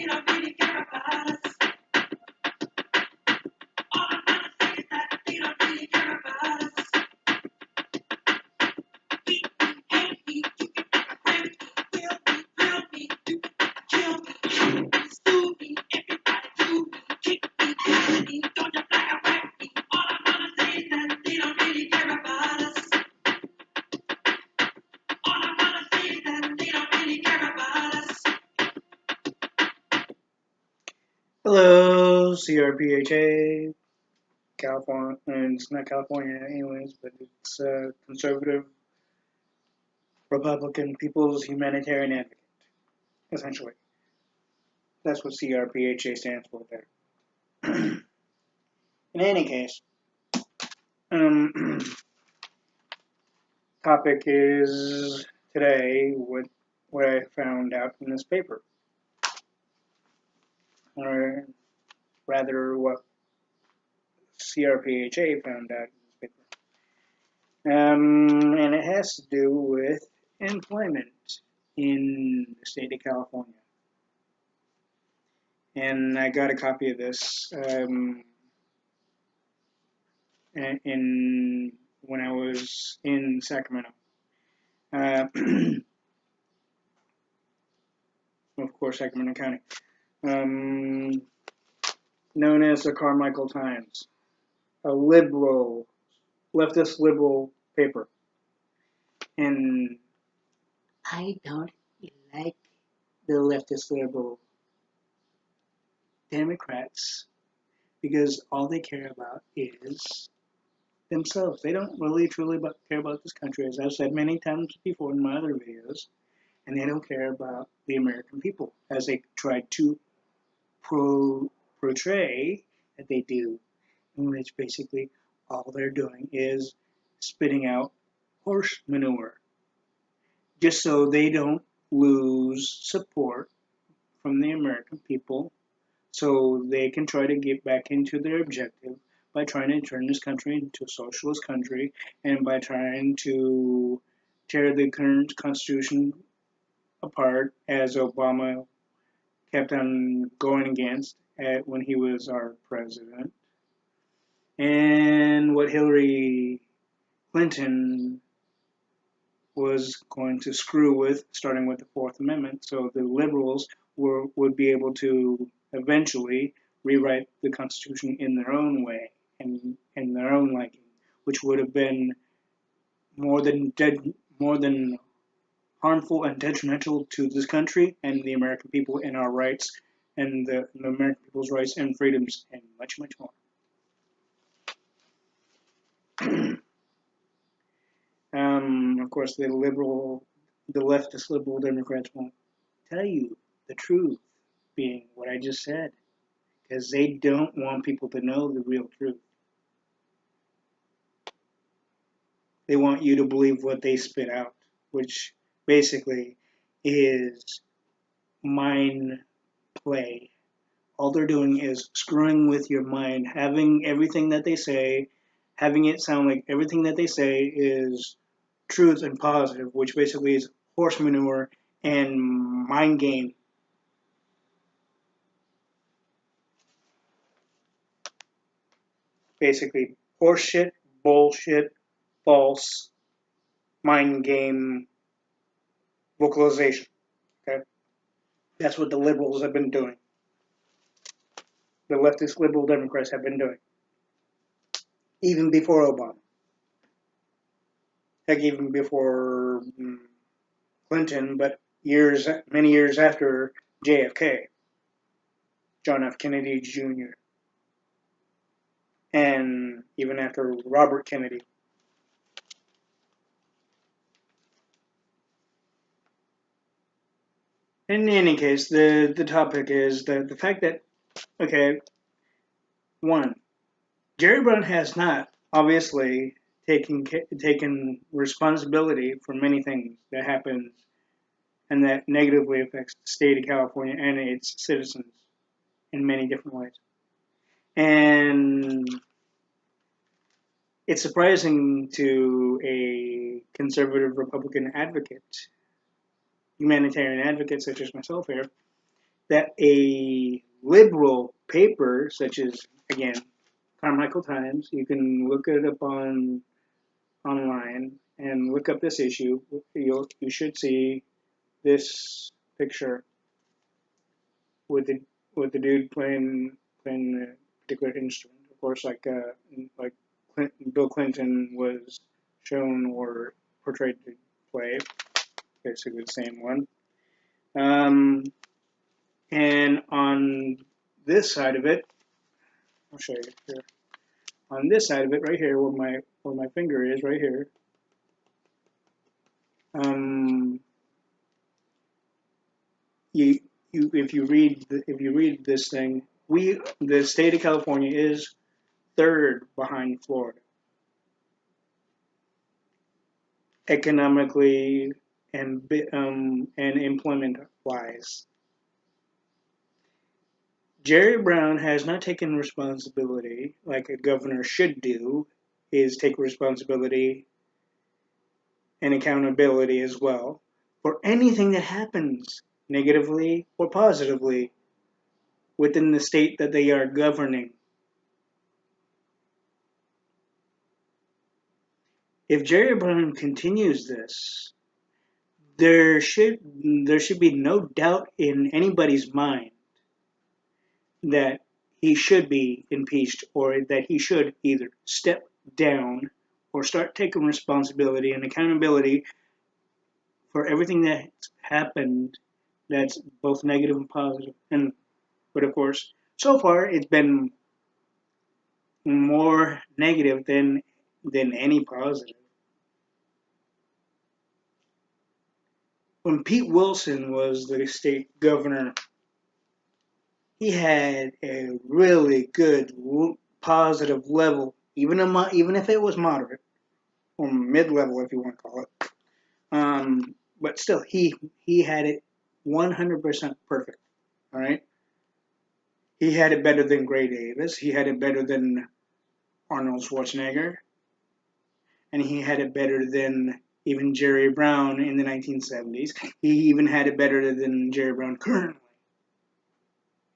don't really care about us. All I wanna say is that they don't really care about us. Beat me, hate me, you can break me, will me, grill me, you can kill me, shoot me, sue me, everybody do me, kick me, kill me, don't you fly or whack me. All I wanna say is that they don't really care about us. All I wanna say is that they don't really care about us. Hello, CRPHA, California, and it's not California anyways, but it's conservative Republican People's Humanitarian Advocate, essentially. That's what CRPHA stands for there. In any case, topic is today what I found out in this paper, or rather what CRPHA found out in this paper. And it has to do with employment in the state of California. And I got a copy of this in when I was in Sacramento. Of course, Sacramento County, known as the Carmichael Times, a leftist liberal paper. And I don't like the leftist liberal Democrats because all they care about is themselves. They don't really truly care about this country, as I've said many times before in my other videos, and they don't care about the American people, as they try to portray that they do, in which basically all they're doing is spitting out horse manure, just so they don't lose support from the American people, so they can try to get back into their objective by trying to turn this country into a socialist country and by trying to tear the current constitution apart, as Obama kept on going against when he was our president, and what Hillary Clinton was going to screw with, starting with the Fourth Amendment. So the liberals would be able to eventually rewrite the Constitution in their own way and in their own liking, which would have been more than harmful and detrimental to this country and the American people and our rights and the American people's rights and freedoms and much, much more. Of course, the leftist liberal Democrats won't tell you the truth, being what I just said, because they don't want people to know the real truth. They want you to believe what they spit out, which basically is mind play. All they're doing is screwing with your mind, having everything that they say, having it sound like everything that they say is truth and positive, which basically is horse manure and mind game. Basically, horseshit, bullshit, false, mind game vocalization. Okay? That's what the liberals have been doing. The leftist liberal Democrats have been doing. Even before Obama. Heck, even before Clinton, but many years after JFK, John F. Kennedy Jr., and even after Robert Kennedy. In any case, the topic is the fact that, okay, one, Jerry Brown has not obviously taken responsibility for many things that happens and that negatively affects the state of California and its citizens in many different ways. And it's surprising to a conservative Republican advocate, humanitarian advocate such as myself here, that a liberal paper, such as, again, Carmichael Times, you can look it up online and look up this issue. You should see this picture with the dude playing a particular instrument. Of course, like Bill Clinton was shown or portrayed to play, basically the same one. And on this side of it, I'll show you here. On this side of it, right here, where my finger is, right here. You if you read this thing, the state of California is third behind Florida economically and employment wise. Jerry Brown has not taken responsibility like a governor should do, is take responsibility and accountability as well for anything that happens negatively or positively within the state that they are governing. If Jerry Brown continues this, there should be no doubt in anybody's mind that he should be impeached or that he should either step down or start taking responsibility and accountability for everything that's happened that's both negative and positive. But of course, so far it's been more negative than any positive. When Pete Wilson was the state governor, he had a really good positive level, even if it was moderate or mid-level, if you want to call it. But still, he had it 100% perfect. All right, he had it better than Gray Davis. He had it better than Arnold Schwarzenegger, and he had it better than even Jerry Brown in the 1970s. He even had it better than Jerry Brown currently.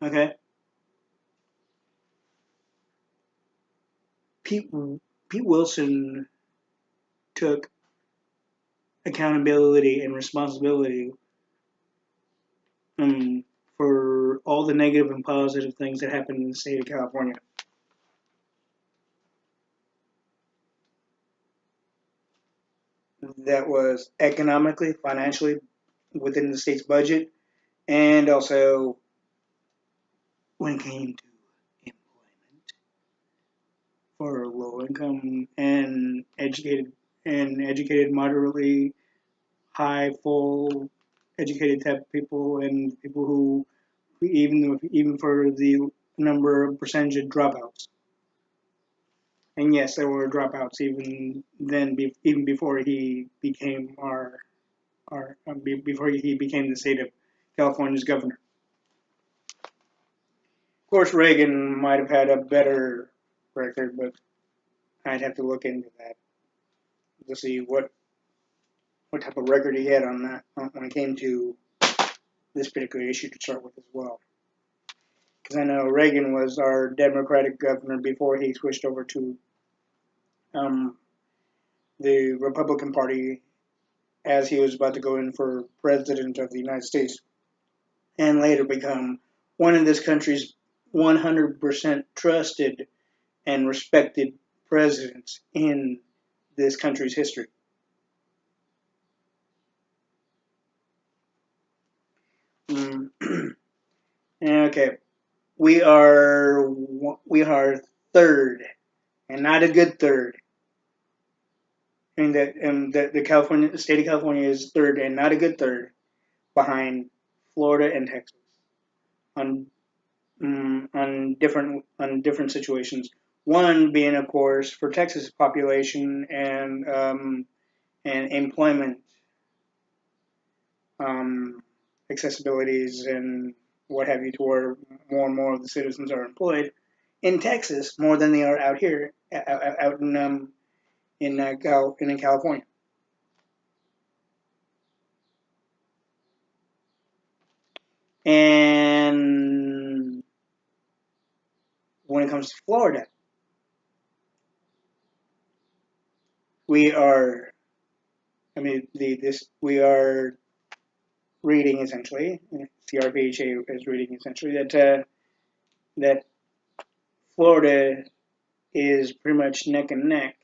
Okay, Pete Pete Wilson took accountability and responsibility for all the negative and positive things that happened in the state of California. That was economically, financially within the state's budget, and also when it came to employment for low income and educated moderately high full educated type of people and people who even for the number of percentage of dropouts. And yes, there were dropouts even then, even before he became before he became the state of California's governor. Of course, Reagan might have had a better record, but I'd have to look into that to see what type of record he had on that when it came to this particular issue to start with as well. Because I know Reagan was our Democratic governor before he switched over to um, the Republican Party as he was about to go in for president of the United States and later become one of this country's 100% trusted and respected presidents in this country's history. Okay, we are third, and not a good third. I mean the state of California is third, and not a good third, behind Florida and Texas on different situations. One being, of course, for Texas population and employment accessibilities and what have you, to where more and more of the citizens are employed in Texas more than they are out here, out in California. And it comes to Florida, we are, we are reading essentially, CRPHA is reading essentially that Florida is pretty much neck and neck,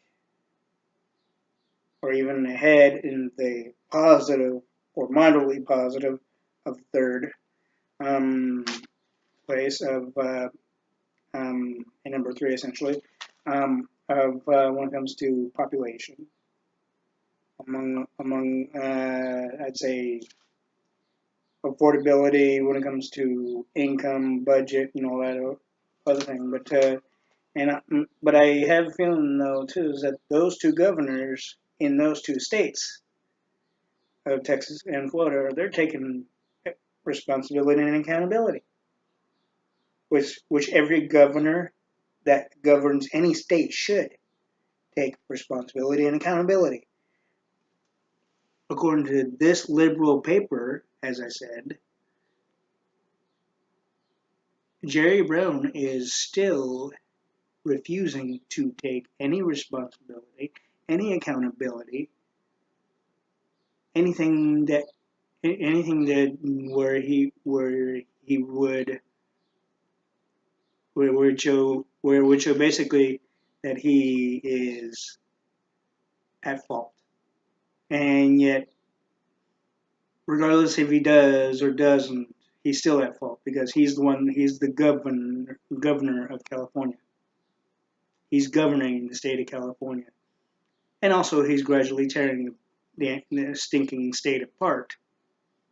or even ahead in the positive or moderately positive of third place of and number three essentially of when it comes to population among I'd say affordability when it comes to income, budget, and all that other thing. But I have a feeling though too is that those two governors in those two states of Texas and Florida, they're taking responsibility and accountability, which every governor that governs any state should take responsibility and accountability. According to this liberal paper, as I said, Jerry Brown is still refusing to take any responsibility, any accountability, anything that where he would show basically that he is at fault. And yet, regardless if he does or doesn't, he's still at fault because he's the governor of California. He's governing the state of California. And also he's gradually tearing the stinking state apart,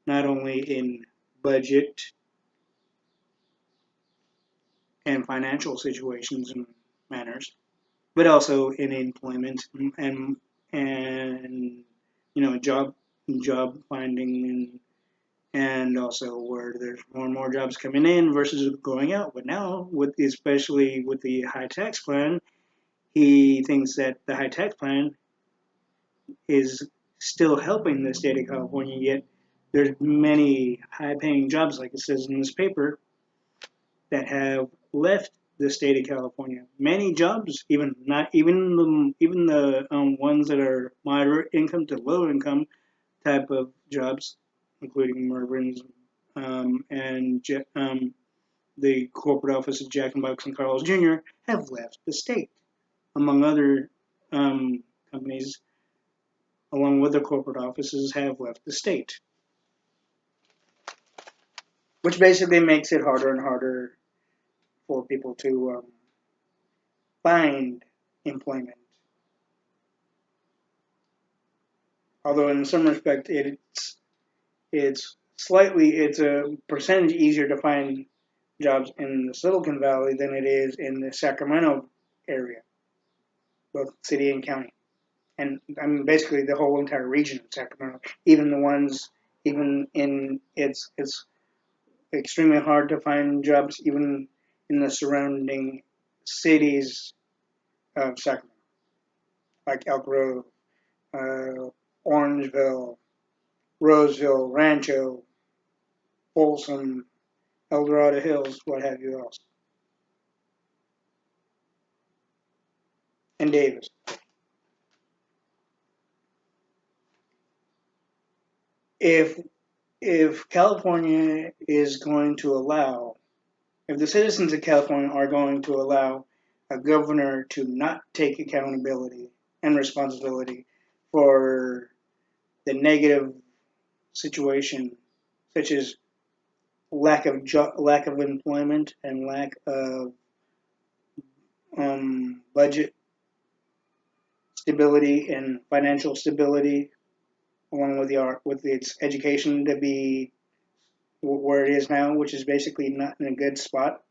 not only in budget and financial situations and manners, but also in employment and job finding and also where there's more and more jobs coming in versus going out. But now, especially with the high tax plan, he thinks that the high tax plan is still helping the state of California. Yet there's many high-paying jobs, like it says in this paper, that have left the state of California. Many jobs, even the ones that are moderate income to low income type of jobs, including Mervyn's and the corporate office of Jack and Box and Carl's Jr., have left the state, among other companies, along with their corporate offices, have left the state, which basically makes it harder and harder for people to find employment. Although in some respect it's a percentage easier to find jobs in the Silicon Valley than it is in the Sacramento area, both city and county, and I mean basically the whole entire region of Sacramento. Even in it's extremely hard to find jobs even in the surrounding cities of Sacramento, like Elk Grove, Orangeville, Roseville, Rancho, Folsom, El Dorado Hills, what have you else, and Davis. If California is going to allow, if the citizens of California are going to allow a governor to not take accountability and responsibility for the negative situation, such as lack of employment and lack of budget stability and financial stability, along with its education to be where it is now, which is basically not in a good spot.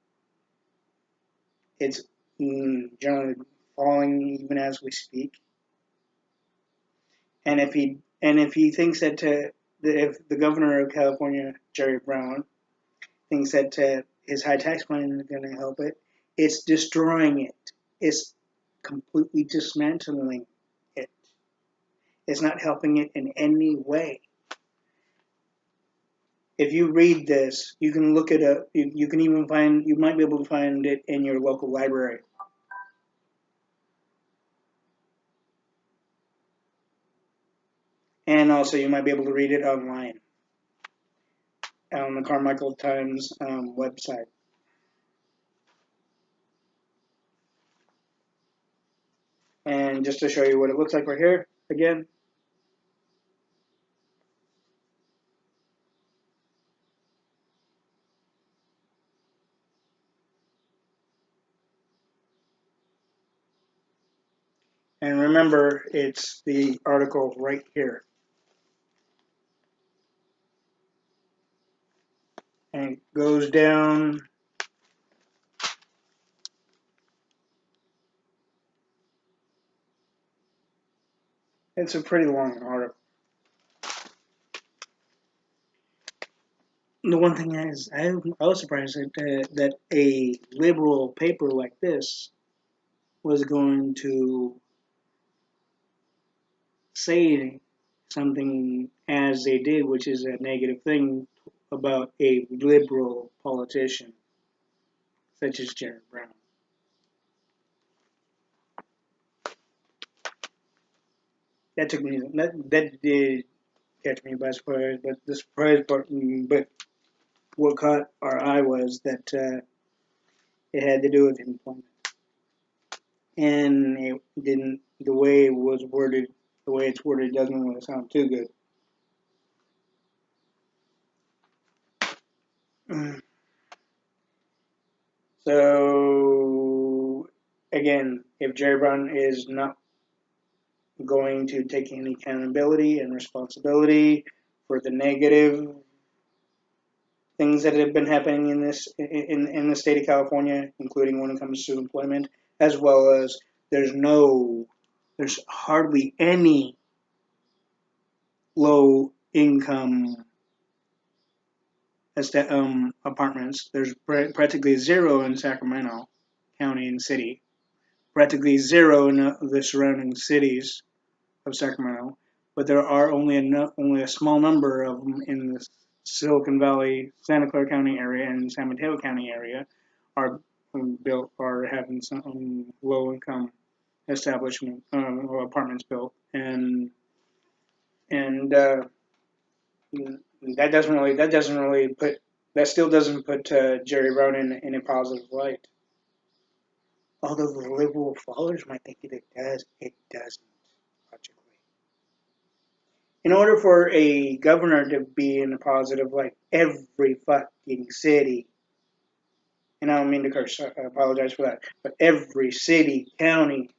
It's generally falling even as we speak. And if he thinks that if the governor of California, Jerry Brown, thinks that his high tax plan is going to help it, it's destroying it. It's completely dismantling it. It's not helping it in any way. if you read this, you can look it up. You can even find, you might be able to find it in your local library. And also, you might be able to read it online on the Carmichael Times website. And just to show you what it looks like right here, again, and remember, it's the article right here. And it goes down. It's a pretty long article. The one thing is, I was surprised that a liberal paper like this was going to say something as they did, which is a negative thing about a liberal politician such as Jared Brown. That took me, that did catch me by surprise, but the surprise part, but what caught our eye was that it had to do with employment. And it didn't, the way it was worded, the way it's worded doesn't really sound too good. So, again, if Jerry Brown is not going to take any accountability and responsibility for the negative things that have been happening in this in the state of California, including when it comes to employment, as well as there's hardly any low income apartments. There's practically zero in Sacramento County and City, practically zero in the surrounding cities of Sacramento, but there are only a small number of them in the Silicon Valley, Santa Clara County area, and San Mateo County area are built or having some low income establishment or apartments built, and that still doesn't put Jerry Brown in a positive light. Although the liberal followers might think it doesn't logically. In order for a governor to be in a positive light, every fucking city, and I don't mean to curse, I apologize for that, but every city, county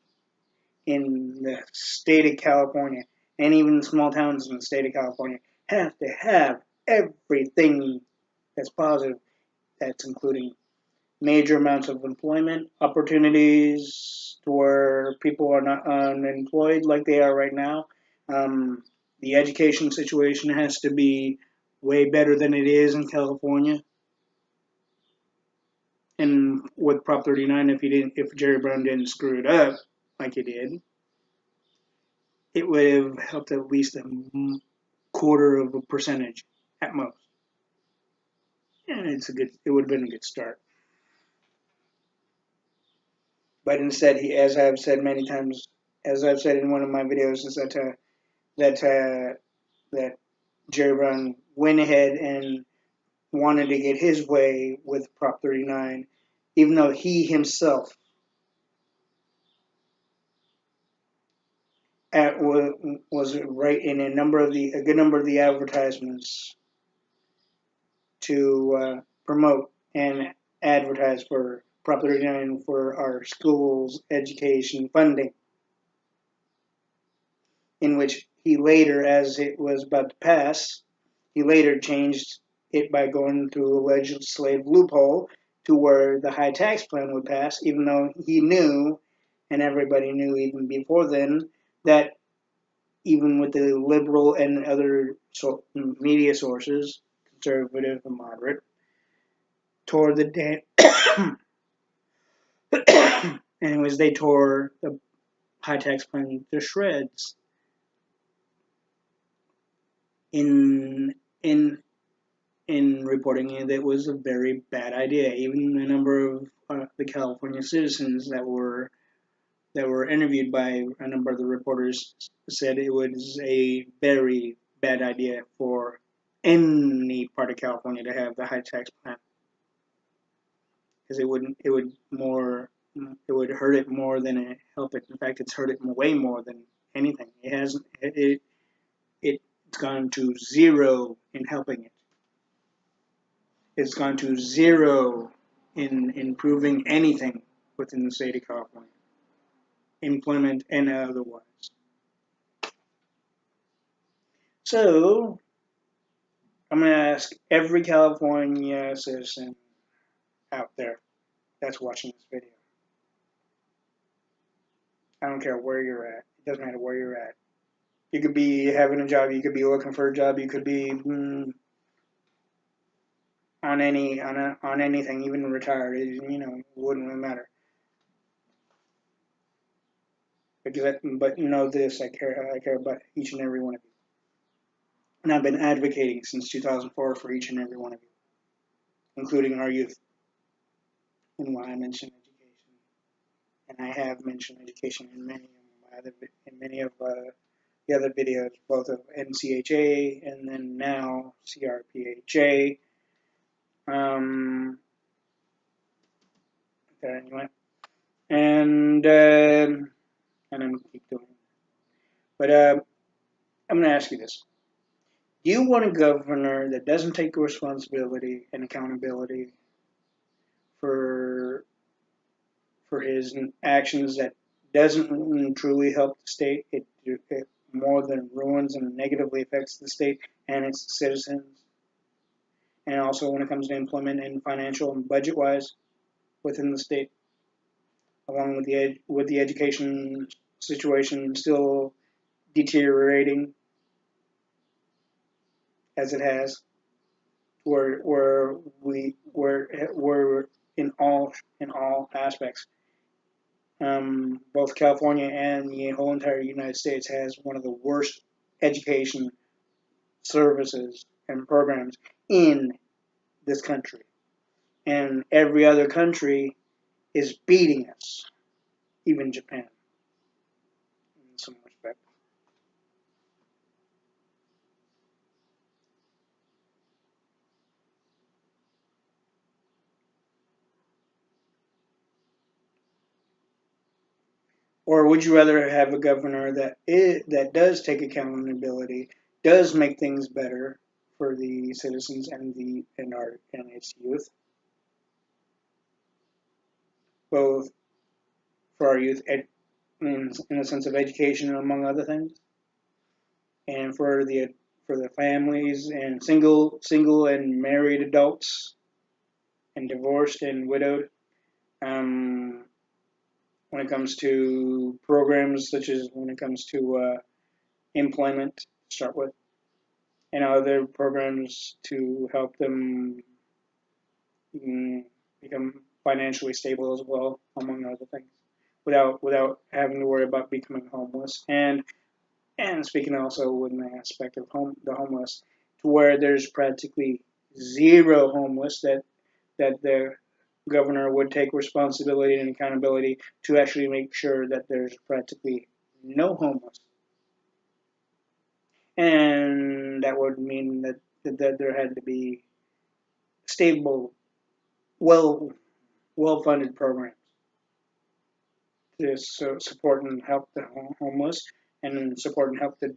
in the state of California, and even small towns in the state of California, have to have everything that's positive. That's including major amounts of employment opportunities to where people are not unemployed like they are right now. The education situation has to be way better than it is in California. And with Prop 39, if Jerry Brown didn't screw it up like he did, it would have helped at least a quarter of a percentage at most. And it would have been a good start. But instead, as I've said many times, as I've said in one of my videos, is that Jerry Brown went ahead and wanted to get his way with Prop 39, even though he himself was right in a good number of the advertisements to promote and advertise for Prop 39 for our schools' education funding, in which he later, as it was about to pass, he later changed it by going through a legislative loophole to where the high tax plan would pass, even though he knew, and everybody knew even before then, that even with the liberal and other media sources, conservative and moderate, tore the anyways, they tore the high tax plan to shreds in reporting it that it was a very bad idea. Even a number of the California citizens that were interviewed by a number of the reporters said it was a very bad idea for any part of California to have the high tax plan, because it would hurt it more than it help it. In fact, it's hurt it way more than anything. It's gone to zero in helping it. It's gone to zero in improving anything within the state of California, employment and otherwise. So I'm going to ask every California citizen out there that's watching this video. I don't care where you're at. It doesn't matter where you're at. You could be having a job. You could be looking for a job. You could be on anything, even retired. It wouldn't really matter. But know this: I care about each and every one of you, and I've been advocating since 2004 for each and every one of you, including our youth. And why I mentioned education, and I have mentioned education in many of the other videos, both of NCHA and then now CRPHA. Anyway, and I'm gonna keep doing it. But I'm gonna ask you this: do you want a governor that doesn't take responsibility and accountability for his actions, that doesn't truly help the state? It more than ruins and negatively affects the state and its citizens, and also when it comes to employment and financial and budget-wise within the state, along with the education situation still deteriorating as it has, where we're in all aspects. Both California and the whole entire United States has one of the worst education services and programs in this country, and every other country is beating us, even Japan, in some respect. Or would you rather have a governor that does take accountability, does make things better for the citizens and its youth, both for our youth in a sense of education, among other things, and for the families and single and married adults and divorced and widowed, when it comes to programs such as when it comes to employment to start with, and other programs to help them become financially stable as well, among other things, without having to worry about becoming homeless. And speaking also with an aspect of the homeless, to where there's practically zero homeless, that the governor would take responsibility and accountability to actually make sure that there's practically no homeless. And that would mean that there had to be stable, well funded programs to support and help the homeless, and support and help the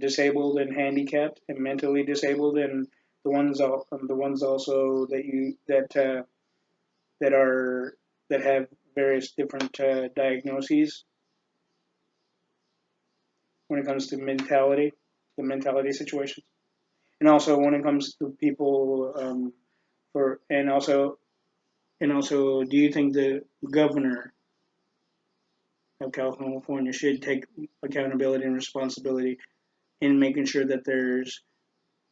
disabled and handicapped and mentally disabled, and the ones also that have various different diagnoses when it comes to the mentality situations, and also when it comes to people and also, do you think the governor of California should take accountability and responsibility in making sure that there's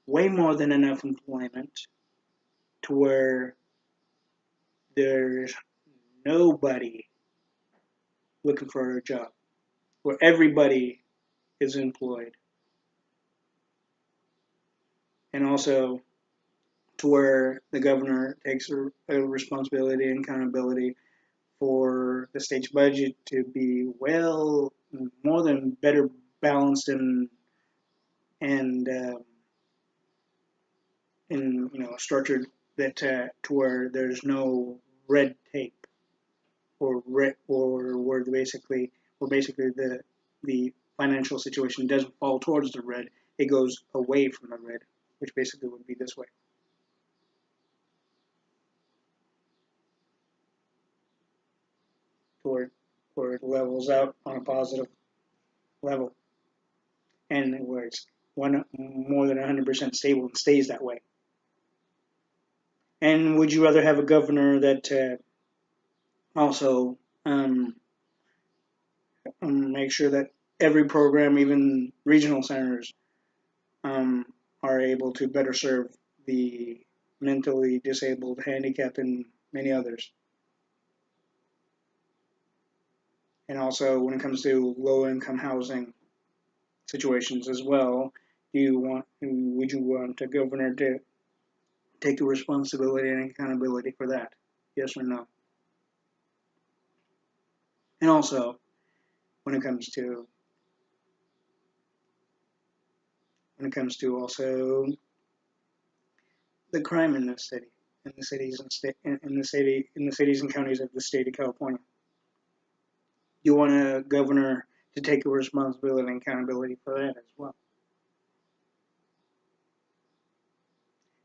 way more than enough employment, to where there's nobody looking for a job, where everybody is employed, and also to where the governor takes a responsibility and accountability for the state's budget to be well more than better balanced and structured that to where there's no red tape or where basically the financial situation doesn't fall towards the red, it goes away from the red, which basically would be this way. Toward where it levels out on a positive level and where it's one more than 100% stable and stays that way. And would you rather have a governor that also make sure that every program, even regional centers, um, are able to better serve the mentally disabled, handicapped, and many others? And also, when it comes to low-income housing situations as well, would you want a governor to take the responsibility and accountability for that? Yes or no? And also, when it comes to also the crime in this city, in the cities and state, in the cities and counties of the state of California, you want a governor to take a responsibility and accountability for that as well.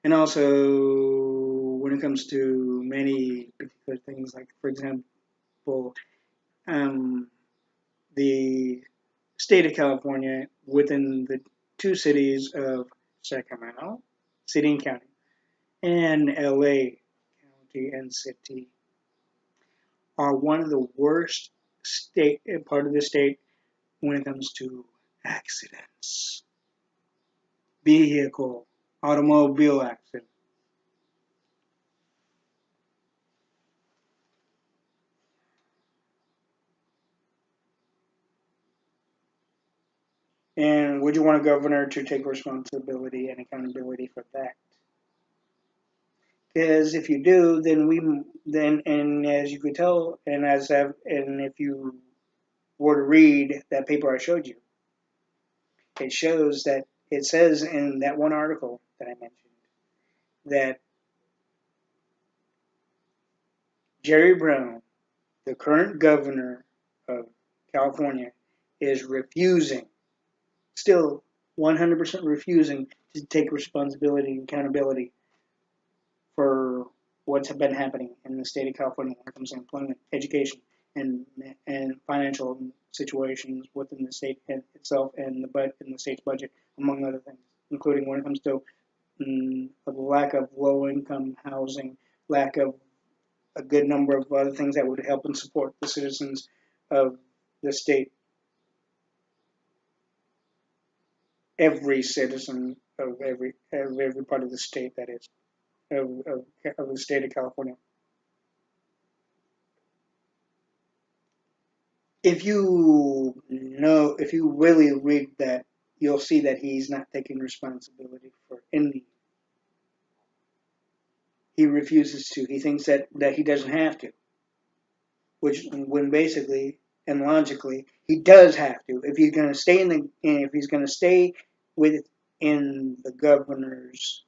And also, when it comes to many particular things, like for example, um, the state of California within the two cities of Sacramento, city and county, and LA, county and city, are one of the worst part of the state when it comes to accidents, automobile accidents. And would you want a governor to take responsibility and accountability for that? Because if you do, and as you could tell, and if you were to read that paper I showed you, it shows that it says in that one article that I mentioned that Jerry Brown, the current governor of California, is refusing, still 100% refusing to take responsibility and accountability for what's been happening in the state of California when it comes to employment, education, and financial situations within the state itself and the state's budget, among other things, including when it comes to the lack of low-income housing, lack of a good number of other things that would help and support the citizens of the state. Every citizen of every part of the state, that is, of the state of California. If you really read that, you'll see that he's not taking responsibility for any. He refuses to. He thinks that he doesn't have to, which when basically and logically he does have to. If he's going to stay if he's going to stay within the governor's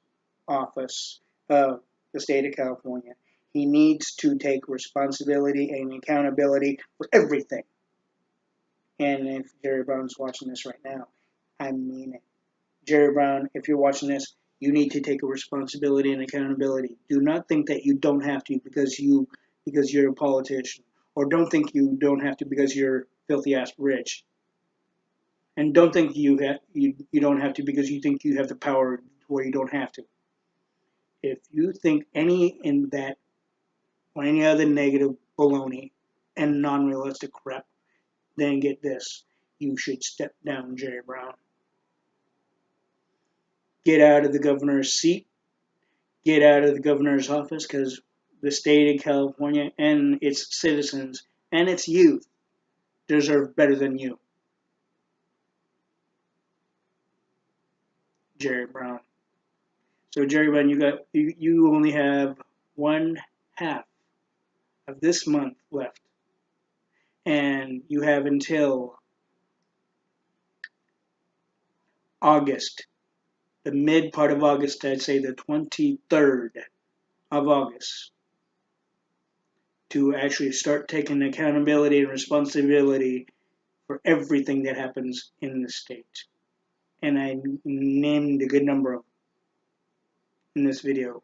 office of the state of California, he needs to take responsibility and accountability for everything. And if Jerry Brown's watching this right now, I mean it. Jerry Brown, if you're watching this, you need to take a responsibility and accountability. Do not think that you don't have to because you're a politician, or don't think you don't have to because you're filthy ass rich, and don't think you don't have to because you think you have the power where you don't have to. If you think any in that or any other negative baloney and non-realistic crap, then get this: you should step down, Jerry Brown. Get out of the governor's seat. Get out of the governor's office, because the state of California and its citizens and its youth deserve better than you, Jerry Brown. So Jerry Brown, you only have one half of this month left, and you have until August, the mid part of August, I'd say the 23rd of August, to actually start taking accountability and responsibility for everything that happens in the state. And I named a good number of them in this video.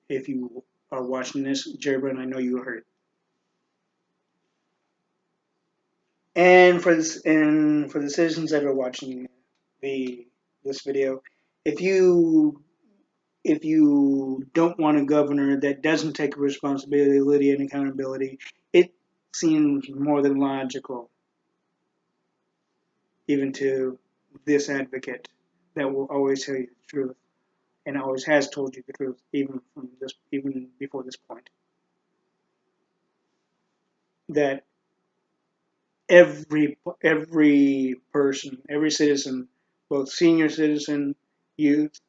If you are watching this, Jerry Brown, I know you heard it. And for the citizens that are watching this video, if you don't want a governor that doesn't take responsibility and accountability, it seems more than logical, even to this advocate that will always tell you the truth and always has told you the truth, even before this point, that every person, every citizen, both senior citizen, youth,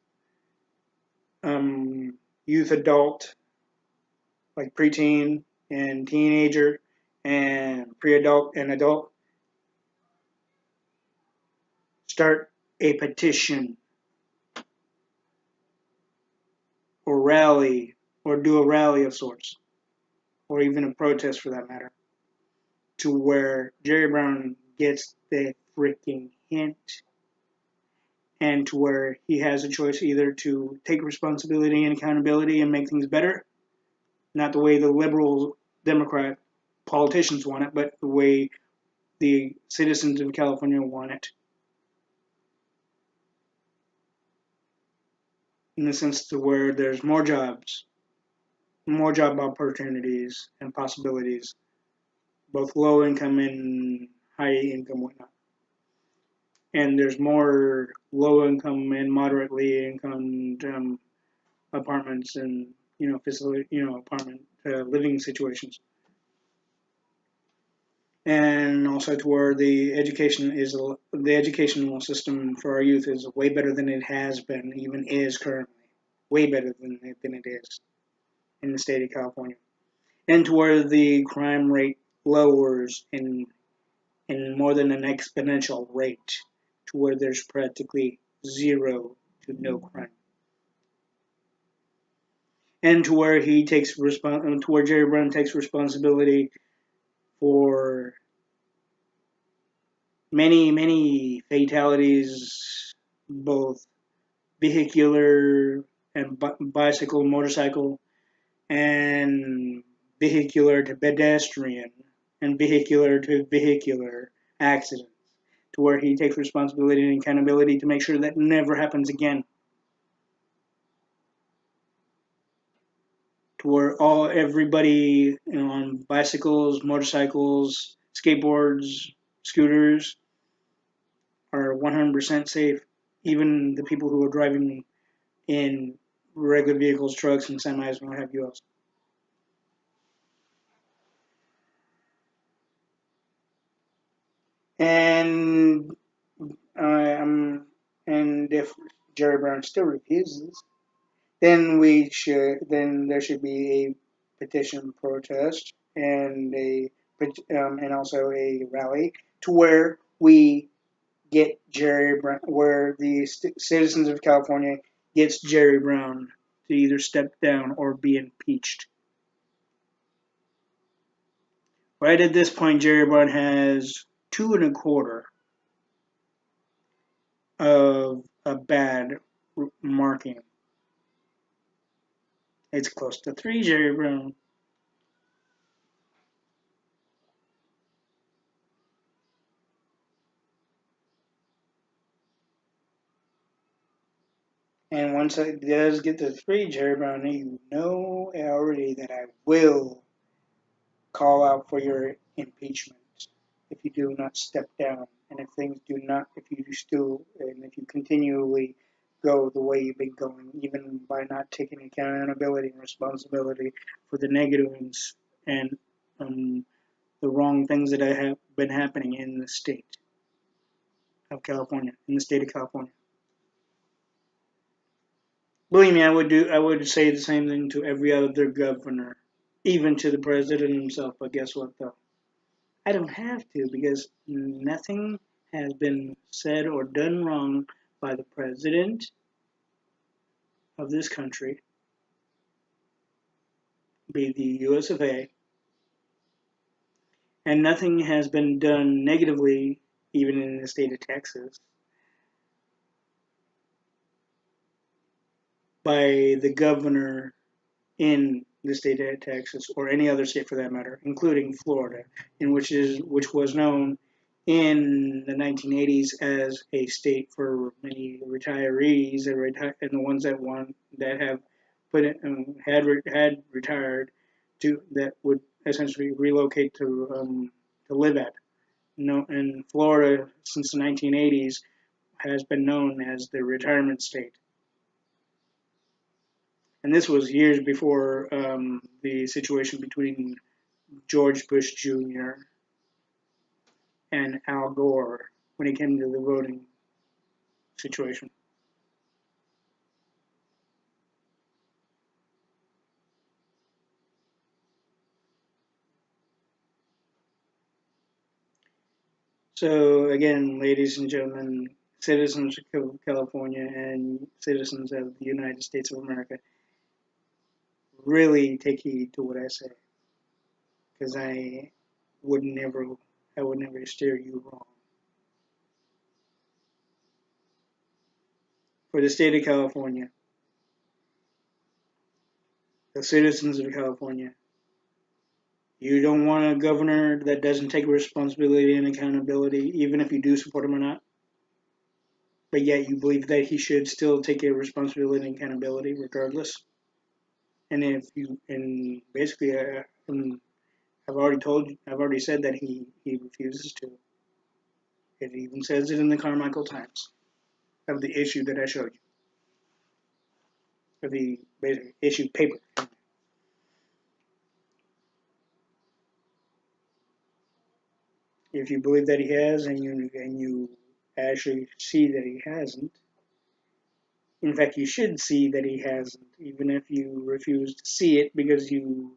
youth adult, like preteen and teenager, and pre-adult and adult, start a petition or rally or do a rally of sorts, or even a protest for that matter, to where Jerry Brown gets the freaking hint, and to where he has a choice either to take responsibility and accountability and make things better, not the way the liberal Democrat politicians want it, but the way the citizens of California want it. In the sense to where there's more jobs, more job opportunities and possibilities, both low income and high income, whatnot. And there's more low income and moderately income apartments and apartment living situations. And also to where the educational system for our youth is way better than it has been, even is currently, way better than it is in the state of California, and to where the crime rate lowers in more than an exponential rate, to where there's practically zero to no crime, and to where Jerry Brown takes responsibility for many fatalities, both vehicular and bicycle, motorcycle, and vehicular to pedestrian, and vehicular to vehicular accidents, to where he takes responsibility and accountability to make sure that never happens again. To where everybody on bicycles, motorcycles, skateboards, scooters are 100% safe. Even the people who are driving in regular vehicles, trucks, and semis, and what have you else. And and if Jerry Brown still refuses, then there should be a petition protest and also a rally to where we get Jerry Brown, where the citizens of California gets Jerry Brown to either step down or be impeached. Right at this point, Jerry Brown has 2.25 of a bad marking. It's close to 3, Jerry Brown. And once it does get to 3, Jerry Brown, you know already that I will call out for your impeachment if you do not step down, and if you continually go the way you've been going, even by not taking accountability and responsibility for the negatives and the wrong things that have been happening in the state of California, in the state of California. Believe me, I would say the same thing to every other governor, even to the president himself. But guess what, though? I don't have to because nothing has been said or done wrong by the president of this country, be the US of A, and nothing has been done negatively, even in the state of Texas, by the governor in the state of Texas or any other state for that matter, including Florida, which was known in the 1980s as a state for many retirees and the ones that have put in, had retired to that would essentially relocate to live at. No, in Florida since the 1980s has been known as the retirement state. And this was years before the situation between George Bush Jr. and Al Gore when it came to the voting situation. So, again, ladies and gentlemen, citizens of California and citizens of the United States of America, really take heed to what I say, because would never, I would never steer you wrong. For the state of California, the citizens of California, you don't want a governor that doesn't take responsibility and accountability, even if you do support him or not. But yet you believe that he should still take a responsibility and accountability regardless. And if you and basically, I've already said that he refuses to. It even says it in the Carmichael Times of the issue that I showed you, of the basic issue paper. If you believe that he has, and you actually see that he hasn't, in fact, you should see that he hasn't, even if you refuse to see it because you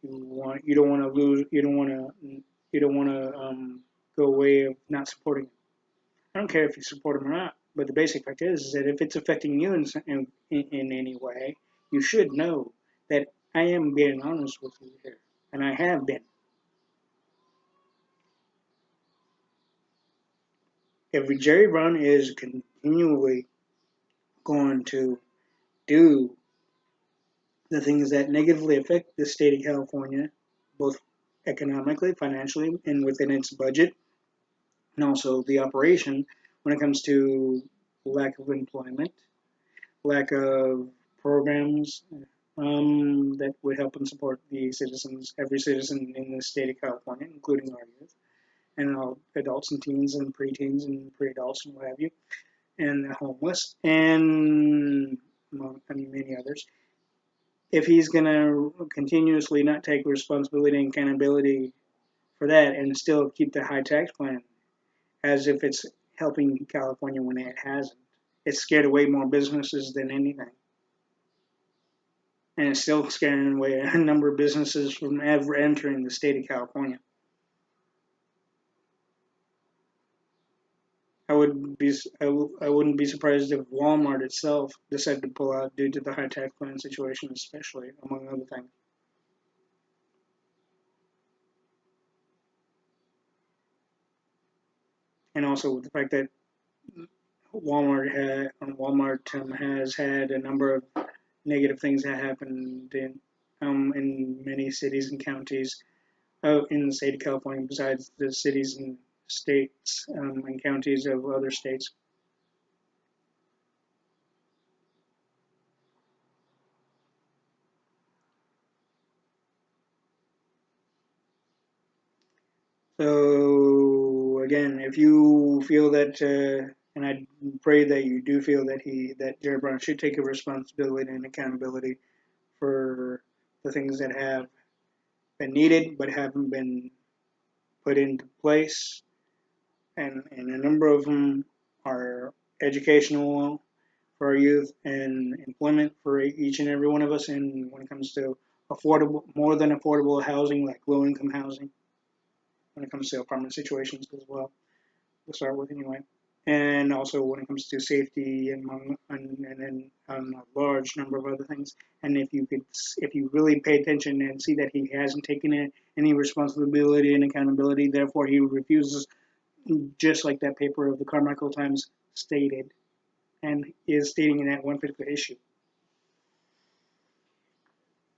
don't want to lose, you don't want to go away of not supporting him. I don't care if you support him or not, but the basic fact is that if it's affecting you in any way, you should know that I am being honest with you here, and I have been. If Jerry Brown is continually going to do the things that negatively affect the state of California, both economically, financially, and within its budget, and also the operation when it comes to lack of employment, lack of programs that would help and support the citizens, every citizen in the state of California, including our youth, and all adults and teens and preteens and pre-adults and what have you, and the homeless, and many others. If he's going to continuously not take responsibility and accountability for that and still keep the high tax plan as if it's helping California when it hasn't, it's scared away more businesses than anything. And it's still scaring away a number of businesses from ever entering the state of California. I would be I wouldn't be surprised if Walmart itself decided to pull out due to the high tax plan situation, especially among other things. And also with the fact that Walmart has had a number of negative things that happened in many cities and counties in the state of California, besides the cities and states and counties of other states. So again, if you feel that, and I pray that you do feel that Jared Brown should take a responsibility and accountability for the things that have been needed but haven't been put into place, and a number of them are educational for our youth and employment for each and every one of us. And when it comes to affordable, more than affordable housing, like low income housing, when it comes to apartment situations as well, to start with anyway. And also when it comes to safety and then a large number of other things. And if you really pay attention and see that he hasn't taken any responsibility and accountability, therefore he refuses, just like that paper of the Carmichael Times stated, and is stating in that one particular issue.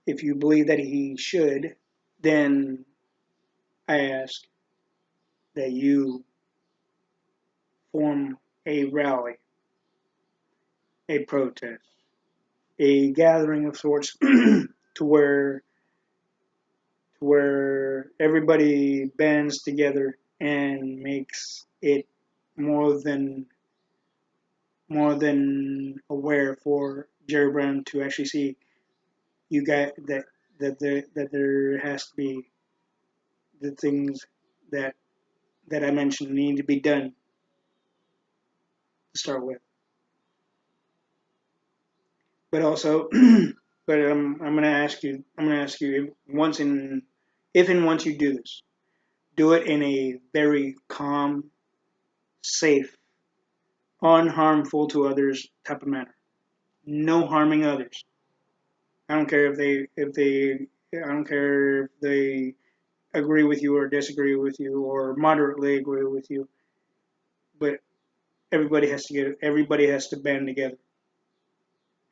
If you believe that he should, then I ask that you form a rally, a protest, a gathering of sorts to where everybody bands together and makes it more than aware for Jerry Brown to actually see you got that there has to be the things that I mentioned need to be done to start with. But also, but I'm gonna ask you. I'm gonna ask you if and once you do this, do it in a very calm, safe, unharmful to others type of manner. No harming others. I don't care I don't care if they agree with you or disagree with you or moderately agree with you, but everybody has to band together.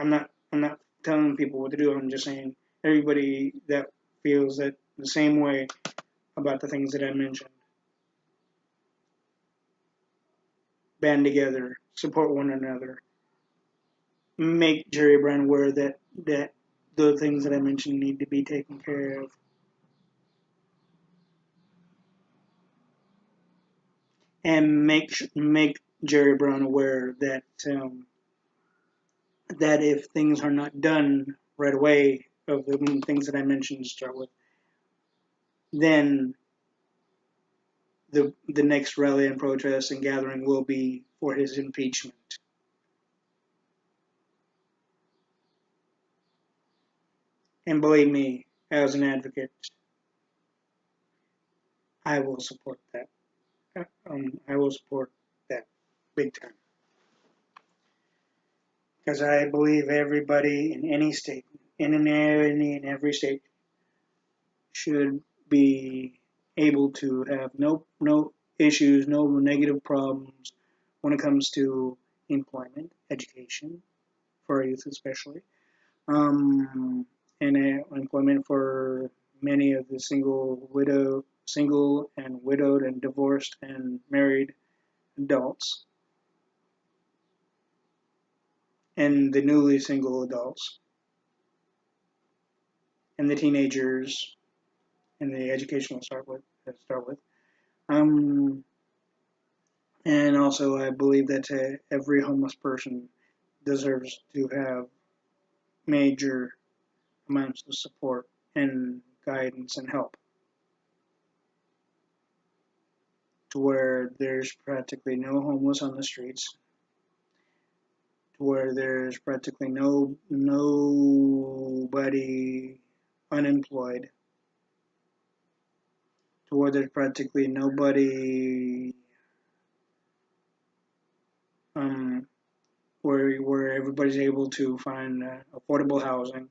I'm not telling people what to do. I'm just saying everybody that feels that the same way about the things that I mentioned, band together, support one another, make Jerry Brown aware that the things that I mentioned need to be taken care of, and make Jerry Brown aware that if things are not done right away of the things that I mentioned to start with, then the next rally and protest and gathering will be for his impeachment. And believe me, as an advocate, I will support that. I will support that big time. Because I believe everybody in any state, in every state, should be able to have no issues, no negative problems when it comes to employment, education, for our youth especially, and employment for many of the single and widowed and divorced and married adults, and the newly single adults, and the teenagers, and the educational start with. Um, and also, I believe that every homeless person deserves to have major amounts of support and guidance and help, to where there's practically no homeless on the streets, to where there's practically nobody unemployed, to where there's practically nobody where everybody's able to find affordable housing,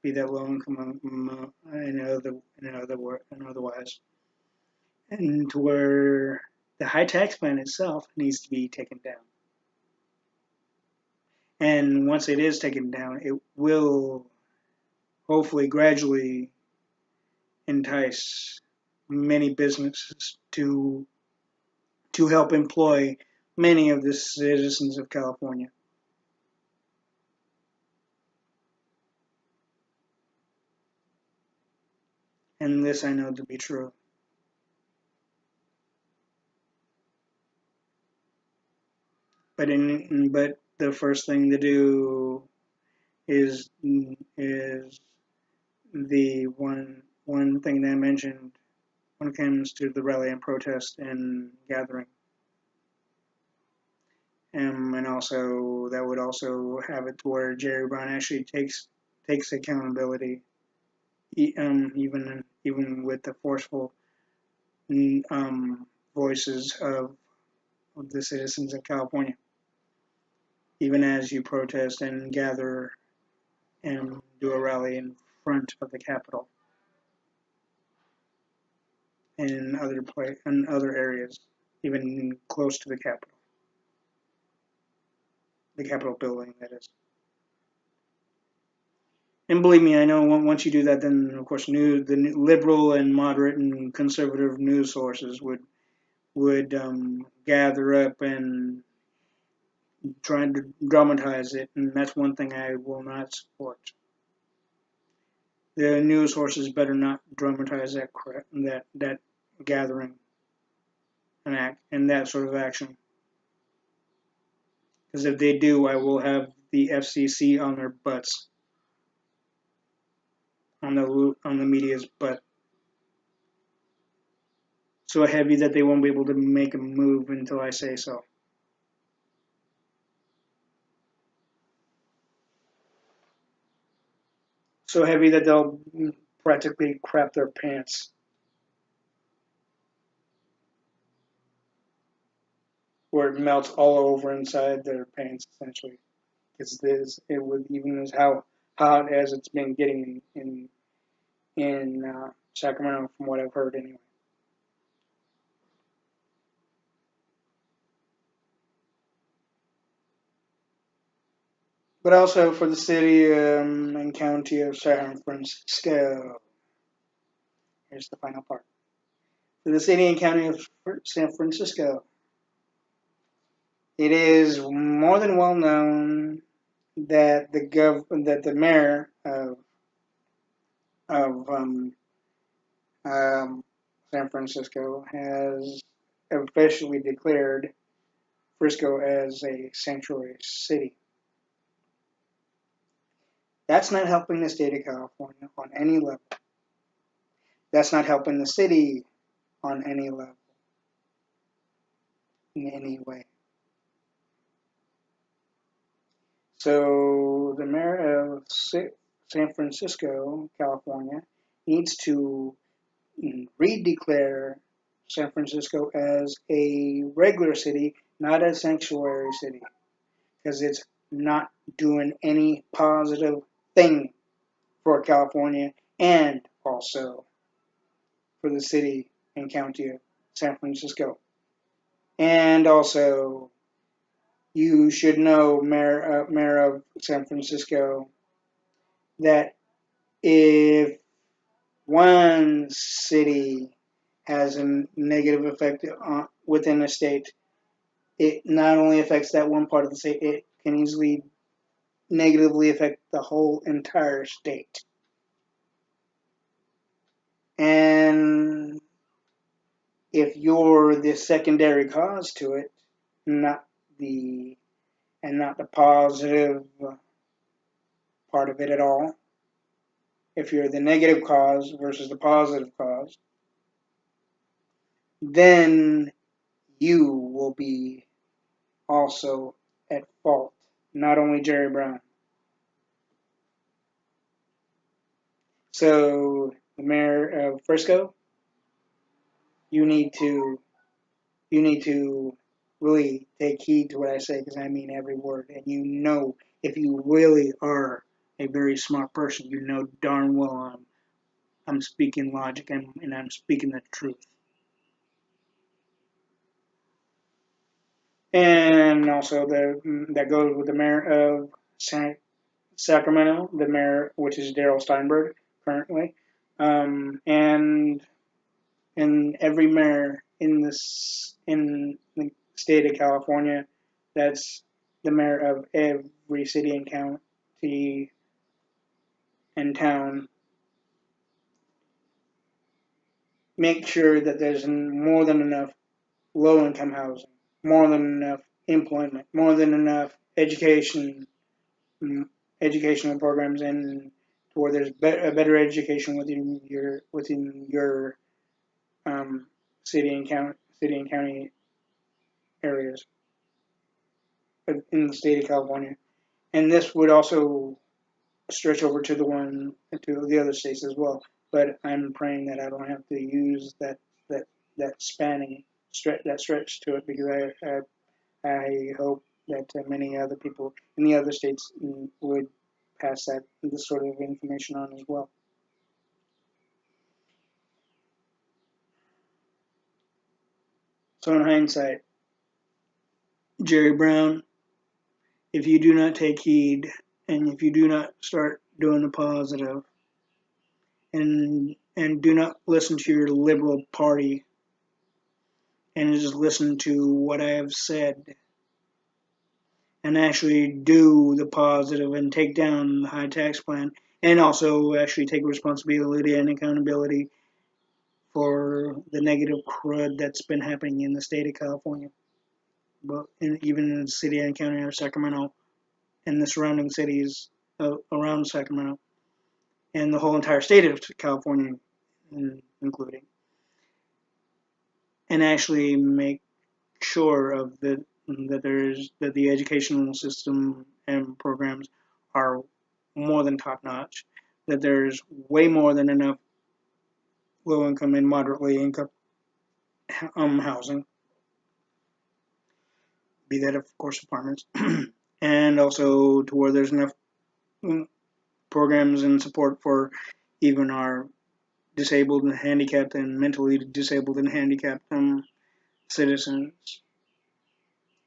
be that low income and otherwise, and to where the high tax plan itself needs to be taken down. And once it is taken down, it will hopefully gradually entice many businesses to help employ many of the citizens of California. And this I know to be true. But the first thing to do is the one thing that I mentioned when it comes to the rally and protest and gathering, and also that would also have it to where Jerry Brown actually takes accountability, even with the forceful voices of the citizens of California, even as you protest and gather and do a rally in front of the Capitol and in other areas, even close to the Capitol building, that is. And believe me, I know once you do that, then of course the liberal and moderate and conservative news sources would gather up and try to dramatize it, and that's one thing I will not support. The news sources better not dramatize that gathering and that sort of action, because if they do, I will have the FCC on their butts, on the media's butt, so heavy that they won't be able to make a move until I say so. So heavy that they'll practically crap their pants, where it melts all over inside their pants, essentially. It would even as how hot as it's been getting in Sacramento, from what I've heard, anyway. But also for the city and county of San Francisco. Here's the final part. For the city and county of San Francisco, it is more than well known that the mayor of San Francisco has officially declared Frisco as a sanctuary city. That's not helping the state of California on any level. That's not helping the city on any level, in any way. So the mayor of San Francisco, California, needs to redeclare San Francisco as a regular city, not a sanctuary city, because it's not doing any positive thing for California and also for the city and county of San Francisco. And also, you should know, Mayor of San Francisco, that if one city has a negative effect within a state, it not only affects that one part of the state, it can easily negatively affect the whole entire state. And if you're the secondary cause to it, not the not the positive part of it at all, if you're the negative cause versus the positive cause, then you will be also at fault, not only Jerry Brown. So the mayor of Frisco, you need to really take heed to what I say, because I mean every word. And you know, if you really are a very smart person, you know darn well I'm speaking logic and I'm speaking the truth. And also that goes with the mayor of Sacramento, the mayor, which is Darrell Steinberg currently, and every mayor in the state of California, that's the mayor of every city and county and town. Make sure that there's more than enough low-income housing, more than enough employment, more than enough educational programs, and where there's a better education within your city and county areas. in the state of California, and this would also stretch over to the other states as well. But I'm praying that I don't have to use that that spanning stretch to it, because I hope that many other people in the other states would pass this sort of information on as well. So in hindsight, Jerry Brown, if you do not take heed and if you do not start doing the positive and do not listen to your liberal party and just listen to what I have said and actually do the positive and take down the high tax plan and also actually take responsibility and accountability for the negative crud that's been happening in the state of California, but even in the city and county of Sacramento and the surrounding cities around Sacramento and the whole entire state of California, including, and actually make sure of that the educational system and programs are more than top notch, that there's way more than enough low income and moderately income housing, be that of course apartments, and also to where there's enough programs and support for even our disabled and handicapped and mentally disabled and handicapped citizens.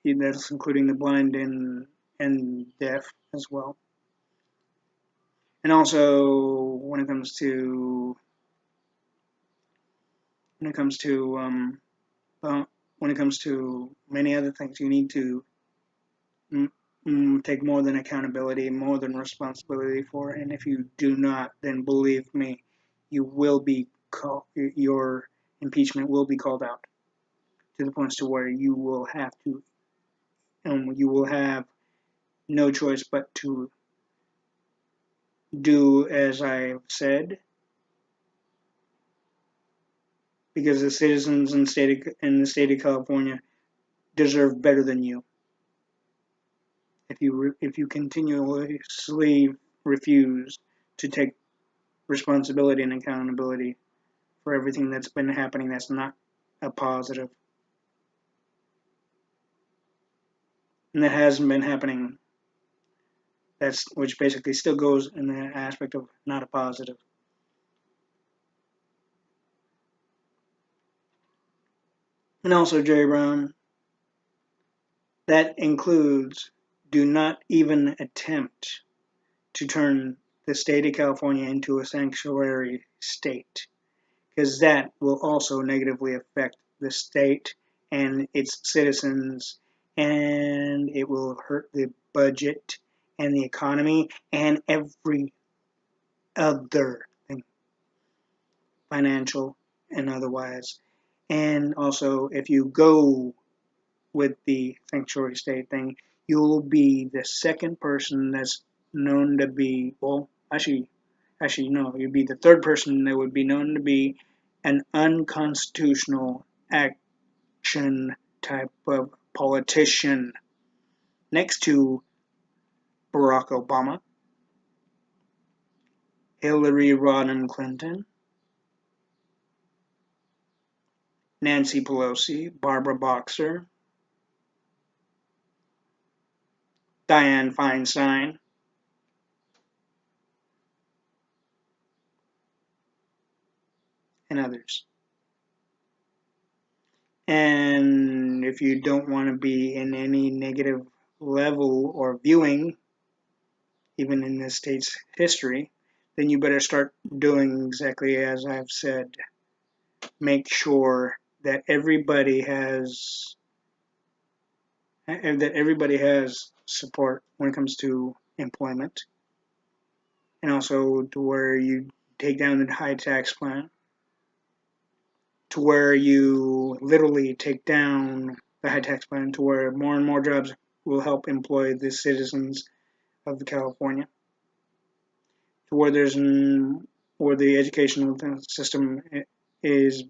That's including the blind and deaf as well. And also when it comes to when it comes to many other things, you need to take more than accountability, more than responsibility for. And if you do not, then believe me, you will be your impeachment will be called out to the point to where you will have to, you will have no choice but to do as I've said, because the citizens in the state of California deserve better than you. If you continuously refuse to take responsibility and accountability for everything that's been happening that's not a positive, and that hasn't been happening, which basically still goes in the aspect of not a positive. And also, Jerry Brown, that includes do not even attempt to turn the state of California into a sanctuary state, because that will also negatively affect the state and its citizens, and it will hurt the budget and the economy and every other thing, financial and otherwise. And also, if you go with the sanctuary state thing, you'll be the second person that's known to be, well, actually no, you'd be the third person that would be known to be an unconstitutional action type of politician, next to Barack Obama, Hillary Rodham Clinton, Nancy Pelosi, Barbara Boxer, Dianne Feinstein, and others. And if you don't want to be in any negative level or viewing, even in the state's history, then you better start doing exactly as I've said. Make sure that everybody has support when it comes to employment, and also to where you take down the high tax plan, to where you literally take down the high tax plan, to where more and more jobs will help employ the citizens of California, to where where the educational system is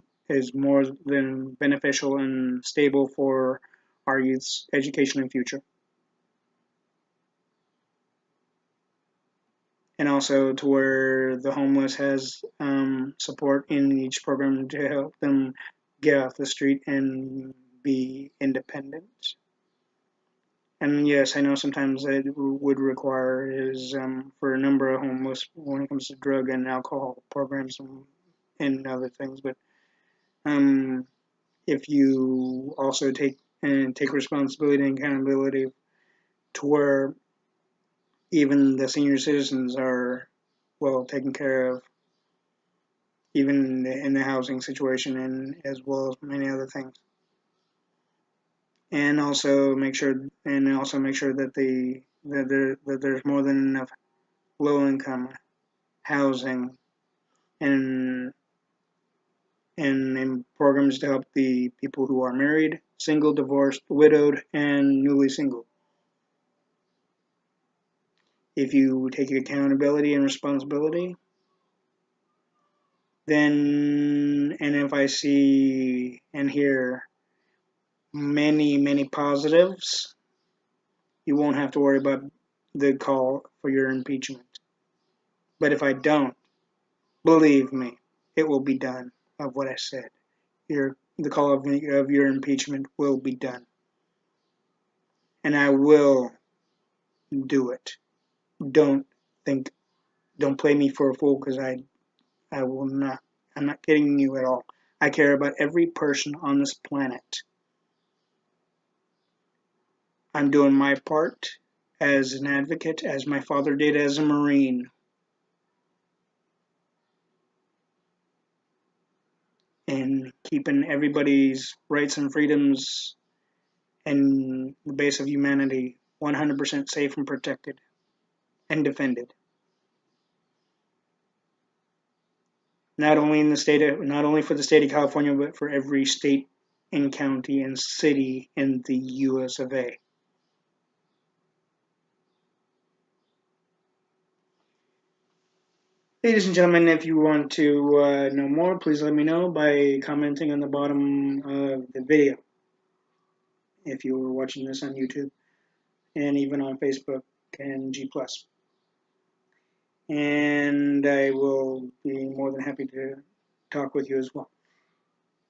more than beneficial and stable for our youth's education and future. and also to where the homeless has support in each program to help them get off the street and be independent. And yes, I know sometimes it would require is for a number of homeless when it comes to drug and alcohol programs and other things. But um, if you also take responsibility and accountability to where even the senior citizens are well taken care of, even in the housing situation, and as well as many other things. And also make sure that there's more than enough low income housing and and programs to help the people who are married, single, divorced, widowed, and newly single. If you take accountability and responsibility, then and if I see and hear many positives, you won't have to worry about the call for your impeachment. But if I don't, believe me, it will be done of what I said. The call of your impeachment will be done. And I will do it. Don't think, don't play me for a fool because I will not. I'm not kidding you at all. I care about every person on this planet. I'm doing my part as an advocate, as my father did as a Marine, and keeping everybody's rights and freedoms and the base of humanity 100% safe and protected and defended. Not only for the state of California, but for every state and county and city in the U.S. of A. Ladies and gentlemen, if you want to know more, please let me know by commenting on the bottom of the video. If you were watching this on YouTube and even on Facebook and G+. And I will be more than happy to talk with you as well.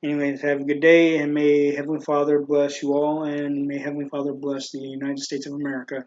Anyways, have a good day, and may Heavenly Father bless you all, and may Heavenly Father bless the United States of America.